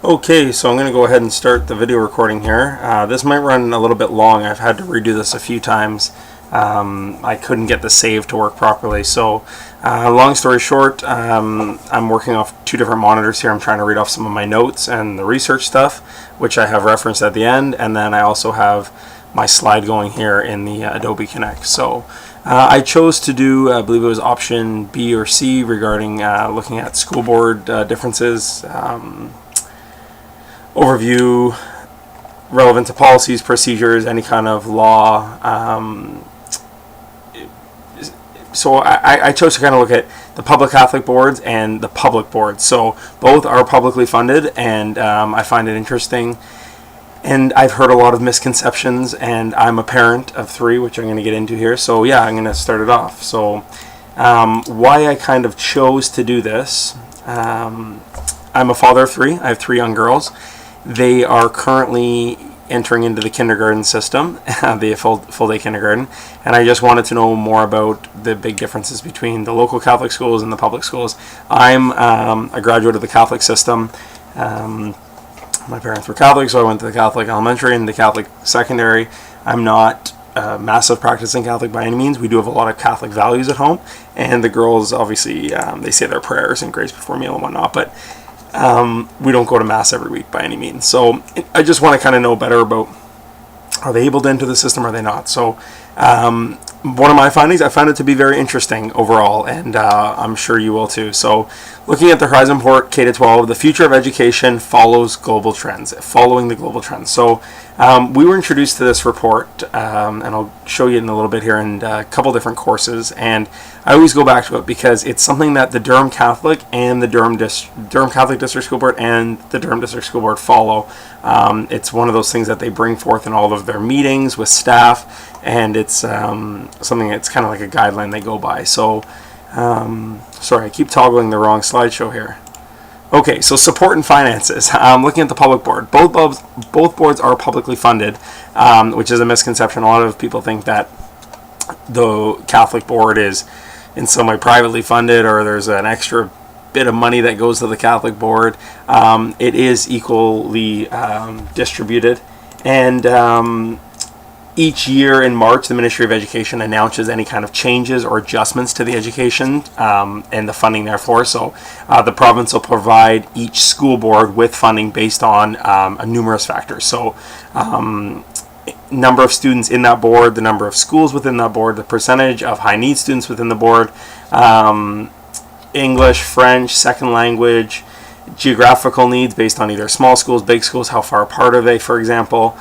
Okay, so I'm going to go ahead and start the video recording here. This might run a little bit long. I've had to redo this a few times. I couldn't get the save to work properly. So, long story short, I'm working off two different monitors here. I'm trying to read off some of my notes and the research stuff, which I have referenced at the end. And then I also have my slide going here in the Adobe Connect. So, I chose to do, I believe it was option B or C regarding looking at school board differences. Overview relevant to policies, procedures, any kind of law. So I chose to kind of look at the public Catholic boards and the public boards. So both are publicly funded, and I find it interesting. And I've heard a lot of misconceptions, and I'm a parent of three, which I'm going to get into here. So yeah, I'm going to start it off. So why I kind of chose to do this. I'm a father of three. I have three young girls. They are currently entering into the kindergarten system, the full day kindergarten, and I just wanted to know more about the big differences between the local Catholic schools and the public schools. I'm a graduate of the Catholic system. My parents were Catholic, so I went to the Catholic elementary and the Catholic secondary. I'm not a massive practicing Catholic by any means. We do have a lot of Catholic values at home, and the girls obviously they say their prayers and grace before meal and whatnot, but we don't go to Mass every week by any means. So I just want to kind of know better about, are they able to enter the system, or are they not? So one of my findings, I found it to be very interesting overall, and I'm sure you will too. So looking at the Horizon Report K-12, the future of education follows global trends, following the global trends. So we were introduced to this report, and I'll show you in a little bit here, in a couple different courses, and I always go back to it because it's something that the Durham Catholic and the Durham Catholic District School Board and the Durham District School Board follow. It's one of those things that they bring forth in all of their meetings with staff, and it's something that's kind of like a guideline they go by. So, sorry, I keep toggling the wrong slideshow here. Okay, so support and finances. Looking at the public board, both boards are publicly funded, which is a misconception. A lot of people think that the Catholic board is in some way privately funded, or there's an extra bit of money that goes to the Catholic board. It is equally distributed, and each year in March, the Ministry of Education announces any kind of changes or adjustments to the education and the funding therefore. So the province will provide each school board with funding based on numerous factors. So number of students in that board, the number of schools within that board, the percentage of high need students within the board, English, French, second language, geographical needs based on either small schools, big schools, how far apart are they, for example.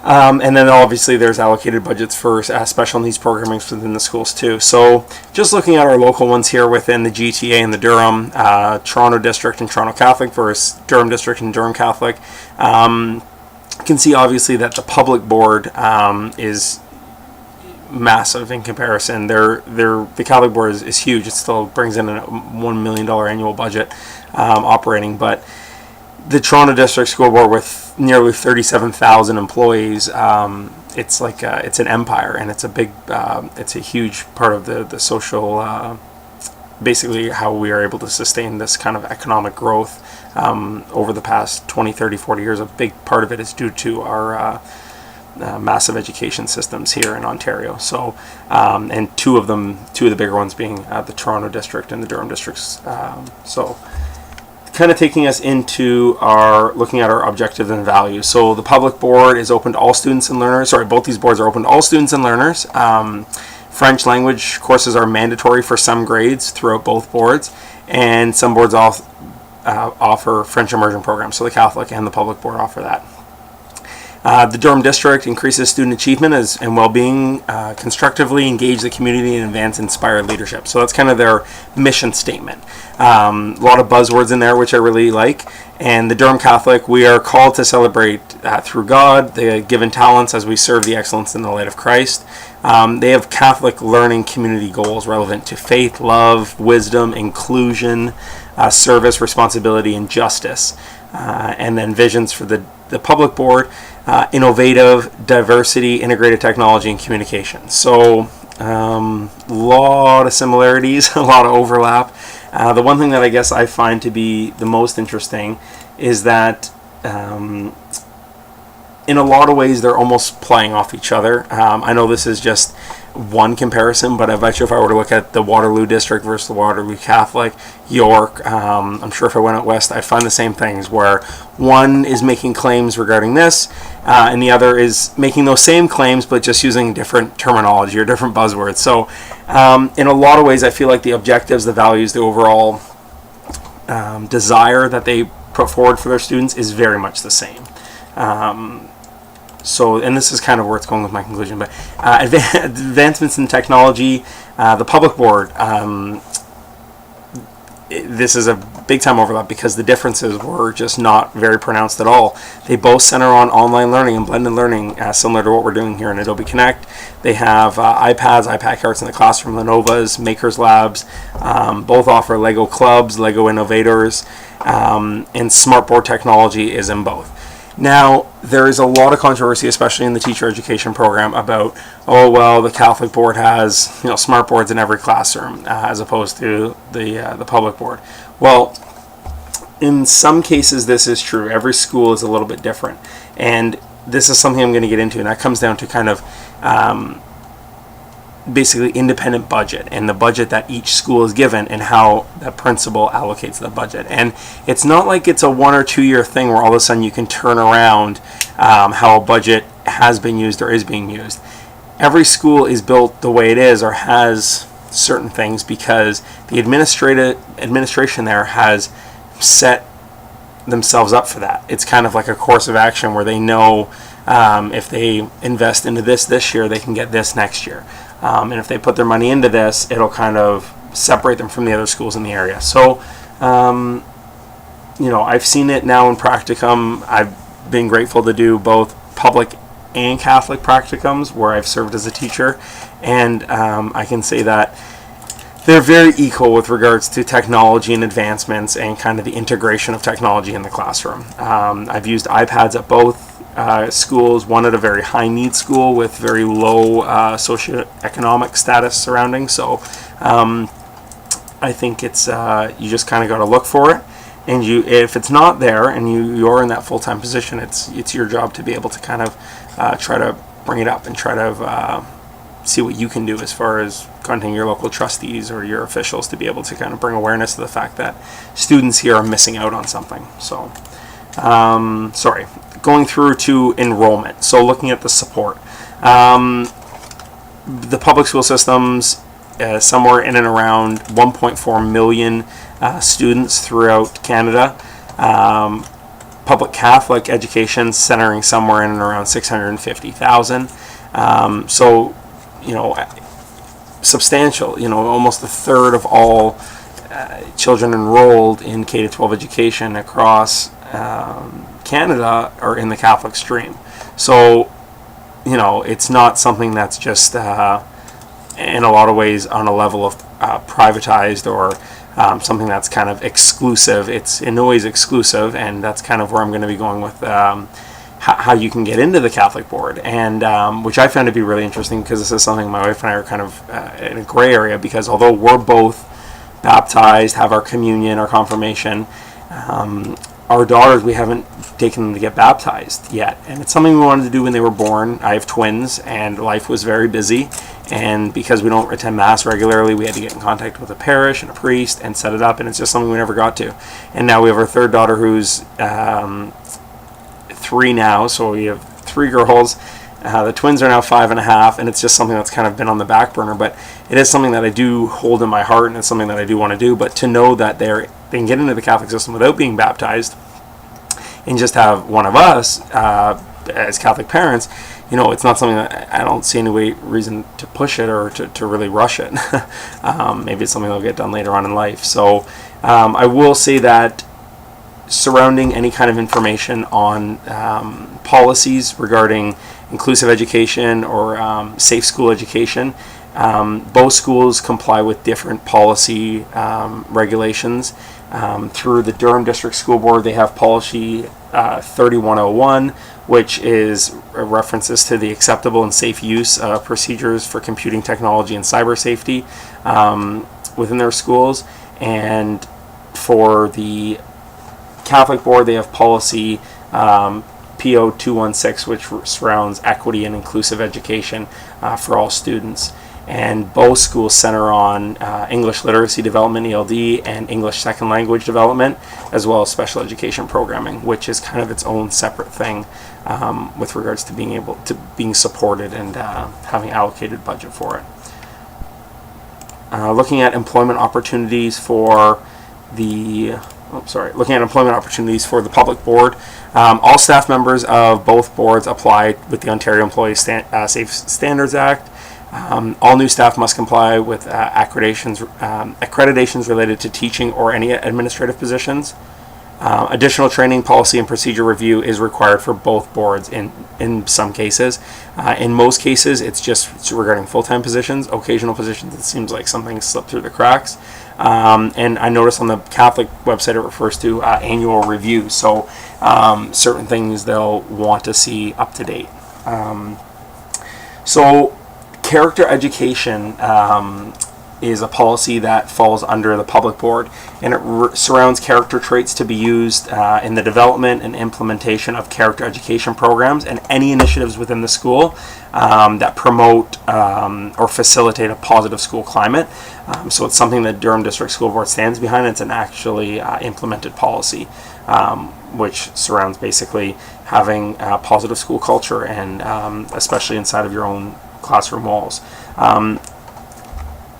And then obviously there's allocated budgets for special needs programming within the schools too. So just looking at our local ones here within the GTA and the Durham, Toronto District and Toronto Catholic versus Durham District and Durham Catholic, you can see obviously that the public board is massive in comparison. The Catholic board is huge. It still brings in a $1 million annual budget operating, but the Toronto District School Board, with nearly 37,000 employees, it's like it's an empire, and it's a huge part of the social, basically how we are able to sustain this kind of economic growth over the past 20, 30, 40 years. A big part of it is due to our massive education systems here in Ontario. So, and two of the bigger ones being the Toronto District and the Durham Districts. So, kind of taking us into looking at our objectives and values. So the public board is open to all students and learners. Sorry, both these boards are open to all students and learners. French language courses are mandatory for some grades throughout both boards, and some boards offer French immersion programs. So the Catholic and the public board offer that. The Durham District increases student achievement and well-being, constructively engage the community, and advance inspired leadership. So that's kind of their mission statement. A lot of buzzwords in there, which I really like. And the Durham Catholic, we are called to celebrate through God the given talents as we serve the excellence in the light of Christ. They have Catholic learning community goals relevant to faith, love, wisdom, inclusion, service, responsibility, and justice. And then visions for the public board, innovative, diversity, integrated technology, and communication. So a lot of similarities, a lot of overlap. The one thing that I guess I find to be the most interesting is that in a lot of ways they're almost playing off each other. I know this is just one comparison, but I bet you if I were to look at the Waterloo District versus the Waterloo Catholic, York, I'm sure if I went out west I'd find the same things, where one is making claims regarding this and the other is making those same claims but just using different terminology or different buzzwords. So in a lot of ways I feel like the objectives, the values, the overall desire that they put forward for their students is very much the same. So, and this is kind of where it's going with my conclusion, but advancements in technology, the public board, this is a big time overlap because the differences were just not very pronounced at all. They both center on online learning and blended learning, similar to what we're doing here in Adobe Connect. They have iPads, iPad carts in the classroom, Lenovo's, Makers Labs. Both offer Lego Clubs, Lego Innovators, and Smartboard technology is in both. Now, there is a lot of controversy, especially in the teacher education program, about, oh, well, the Catholic board has, smart boards in every classroom, as opposed to the public board. Well, in some cases, this is true. Every school is a little bit different. And this is something I'm going to get into, and that comes down to kind of basically independent budget and the budget that each school is given and how the principal allocates the budget. And it's not like it's a 1 or 2 year thing where all of a sudden you can turn around how a budget has been used or is being used. Every school is built the way it is or has certain things because the administration there has set themselves up for that. It's kind of like a course of action where they know if they invest into this year, they can get this next year. And if they put their money into this, it'll kind of separate them from the other schools in the area. So, I've seen it now in practicum. I've been grateful to do both public and Catholic practicums where I've served as a teacher. And I can say that they're very equal with regards to technology and advancements and kind of the integration of technology in the classroom. I've used iPads at both schools, one at a very high need school with very low socioeconomic status surrounding. So I think it's you just kind of got to look for it, and if it's not there and you're in that full-time position, it's your job to be able to kind of try to bring it up and try to see what you can do as far as contacting your local trustees or your officials to be able to kind of bring awareness to the fact that students here are missing out on something. So going through to enrollment. So looking at the support. The public school systems, somewhere in and around 1.4 million students throughout Canada. Public Catholic education centering somewhere in and around 650,000. So, substantial, almost a third of all children enrolled in K-12 education across Canada are in the Catholic stream. So, it's not something that's just in a lot of ways on a level of privatized or something that's kind of exclusive. It's in no ways exclusive, and that's kind of where I'm going to be going with how you can get into the Catholic board, and which I found to be really interesting because this is something my wife and I are kind of in a gray area, because although we're both baptized, have our communion, our confirmation, our daughters, we haven't taken them to get baptized yet, and it's something we wanted to do when they were born. I have twins, and life was very busy, and because we don't attend Mass regularly, we had to get in contact with a parish and a priest and set it up, and it's just something we never got to. And now we have our third daughter who's 3 now, so we have 3 girls. The twins are now 5.5, and it's just something that's kind of been on the back burner, but it is something that I do hold in my heart, and it's something that I do want to do. But to know that they can get into the Catholic system without being baptized and just have one of us as Catholic parents, it's not something that I don't see any reason to push it or to really rush it. Maybe it's something that'll get done later on in life. So I will say that surrounding any kind of information on policies regarding inclusive education or safe school education, both schools comply with different policy regulations. Through the Durham District School Board, they have policy 3101, which is references to the acceptable and safe use procedures for computing technology and cyber safety within their schools. And for the Catholic board, they have policy PO 216, which surrounds equity and inclusive education for all students. And both schools center on English literacy development, ELD, and English second language development, as well as special education programming, which is kind of its own separate thing with regards to being supported and having allocated budget for it. Looking at employment opportunities for the public board. All staff members of both boards apply with the Ontario Employees Safe Standards Act. All new staff must comply with accreditations related to teaching or any administrative positions. Additional training, policy, and procedure review is required for both boards in some cases. In most cases, it's just regarding full-time positions. Occasional positions, it seems like something slipped through the cracks. And I noticed on the Catholic website it refers to annual reviews, so certain things they'll want to see up to date. So character education is a policy that falls under the public board, and it surrounds character traits to be used in the development and implementation of character education programs and any initiatives within the school that promote or facilitate a positive school climate. So it's something that Durham District School Board stands behind. It's an actually implemented policy which surrounds basically having a positive school culture, and especially inside of your own classroom walls.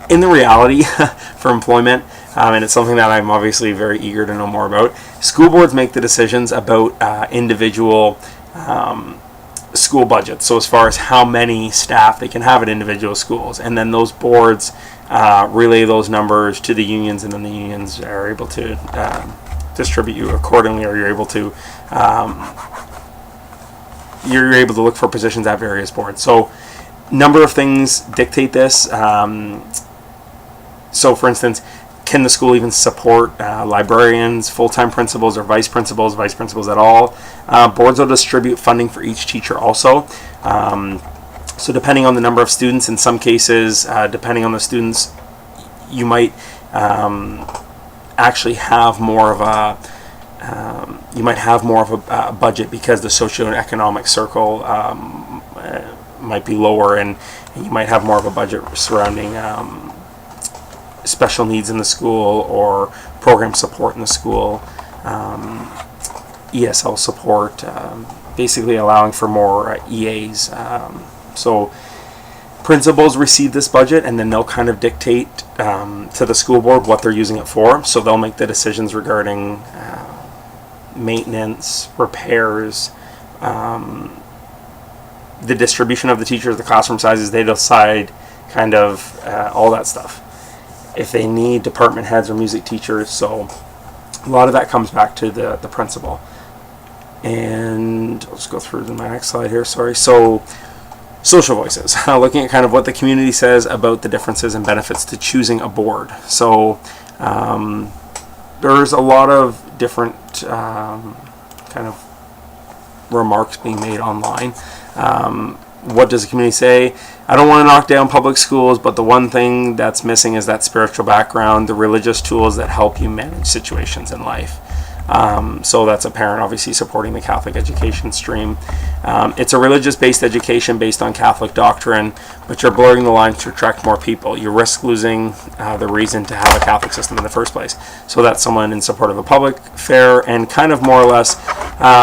In the reality for employment, and it's something that I'm obviously very eager to know more about, school boards make the decisions about individual school budgets. So as far as how many staff they can have at individual schools, and then those boards relay those numbers to the unions, and then the unions are able to distribute you accordingly, or you're able to look for positions at various boards. So number of things dictate this. So for instance, can the school even support librarians, full-time principals, or vice principals at all? Boards will distribute funding for each teacher also. So depending on the number of students, in some cases, depending on the students, you might actually have more of a budget, because the socioeconomic circle might be lower, and you might have more of a budget surrounding special needs in the school, or program support in the school, ESL support, basically allowing for more EAs. So principals receive this budget, and then they'll kind of dictate to the school board what they're using it for. So they'll make the decisions regarding maintenance, repairs, the distribution of the teachers, the classroom sizes. They decide kind of all that stuff. If they need department heads or music teachers, so a lot of that comes back to the principal. And I'll just go through to my next slide here, sorry. So social voices, looking at kind of what the community says about the differences and benefits to choosing a board. So there's a lot of different kind of remarks being made online. What does the community say? I don't want to knock down public schools, but the one thing that's missing is that spiritual background, the religious tools that help you manage situations in life. So that's apparent, obviously, supporting the Catholic education stream. It's a religious-based education based on Catholic doctrine, but you're blurring the lines to attract more people. You risk losing the reason to have a Catholic system in the first place. So that's someone in support of a public, fair, and kind of more or less,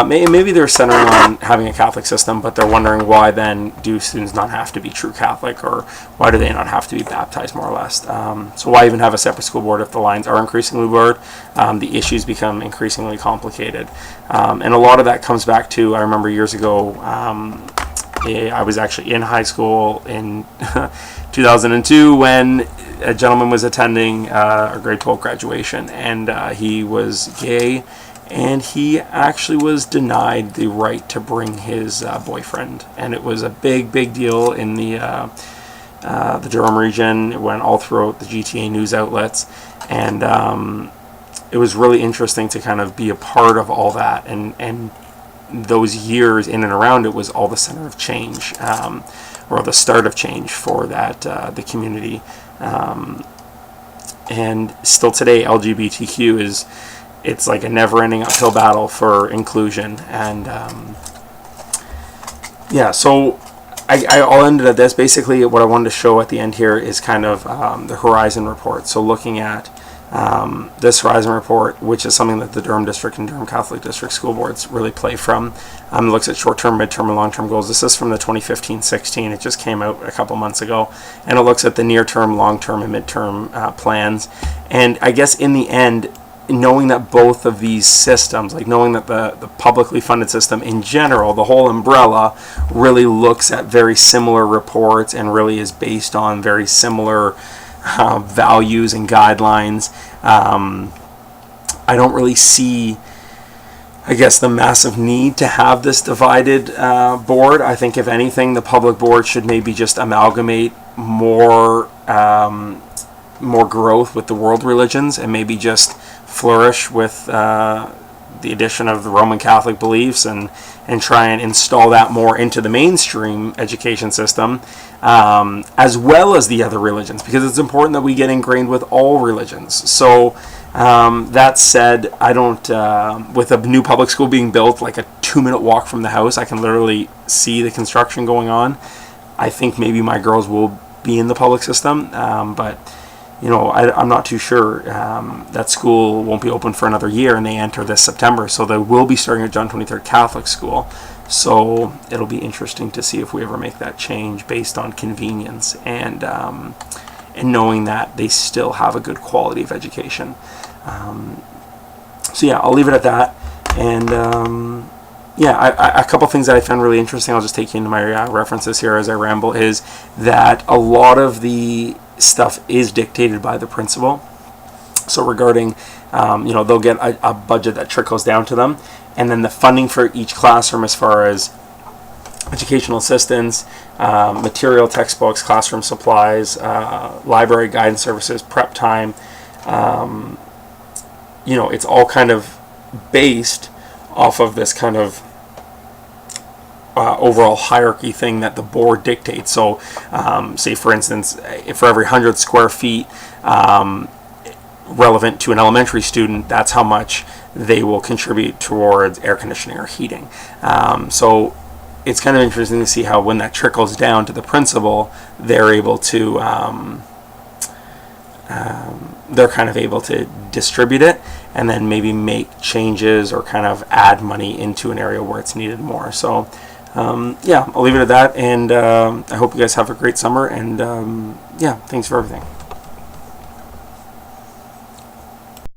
maybe they're centering on having a Catholic system, but they're wondering why then do students not have to be true Catholic, or why do they not have to be baptized, more or less. So why even have a separate school board if the lines are increasingly blurred? The issues become increasingly complicated. And a lot of that comes back to, I remember years ago, I was actually in high school in 2002 when a gentleman was attending a grade 12 graduation, and he was gay, and he actually was denied the right to bring his boyfriend, and it was a big deal in the Durham region. It went all throughout the GTA news outlets, and it was really interesting to kind of be a part of all that, and those years in and around it was all the center of change, or the start of change for that the community. And still today, LGBTQ it's like a never-ending uphill battle for inclusion. And yeah, so I'll end it at this. Basically, what I wanted to show at the end here is kind of the Horizon report. So looking at this Horizon report, which is something that the Durham District and Durham Catholic District school boards really play from. It looks at short-term, mid-term, and long-term goals. This is from the 2015-16. It just came out a couple months ago, and it looks at the near-term, long-term, and mid-term plans. And I guess in the end, knowing that both of these systems, like knowing that the publicly funded system in general, the whole umbrella, really looks at very similar reports and really is based on very similar values and guidelines. I don't really see, I guess, the massive need to have this divided board. I think, if anything, the public board should maybe just amalgamate more growth with the world religions, and maybe just flourish with the addition of the Roman Catholic beliefs, and try and install that more into the mainstream education system, as well as the other religions, because it's important that we get ingrained with all religions. So that said, I don't, with a new public school being built like a 2-minute walk from the house, I can literally see the construction going on. I think maybe my girls will be in the public system, but you know, I'm not too sure. That school won't be open for another year, and they enter this September, so they will be starting at John 23rd Catholic School. So it'll be interesting to see if we ever make that change based on convenience and knowing that they still have a good quality of education. So yeah, I'll leave it at that. And yeah, a couple things that I found really interesting, I'll just take you into my references here as I ramble, is that a lot of the stuff is dictated by the principal. So regarding, you know, they'll get a budget that trickles down to them, and then the funding for each classroom as far as educational assistance, material, textbooks, classroom supplies, library guidance services, prep time, you know, it's all kind of based off of this kind of overall hierarchy thing that the board dictates. So say for instance, if for every 100 square feet relevant to an elementary student, that's how much they will contribute towards air conditioning or heating. So it's kind of interesting to see how when that trickles down to the principal, they're able to they're kind of able to distribute it and then maybe make changes or kind of add money into an area where it's needed more. So yeah, I'll leave it at that, and I hope you guys have a great summer, and yeah, thanks for everything.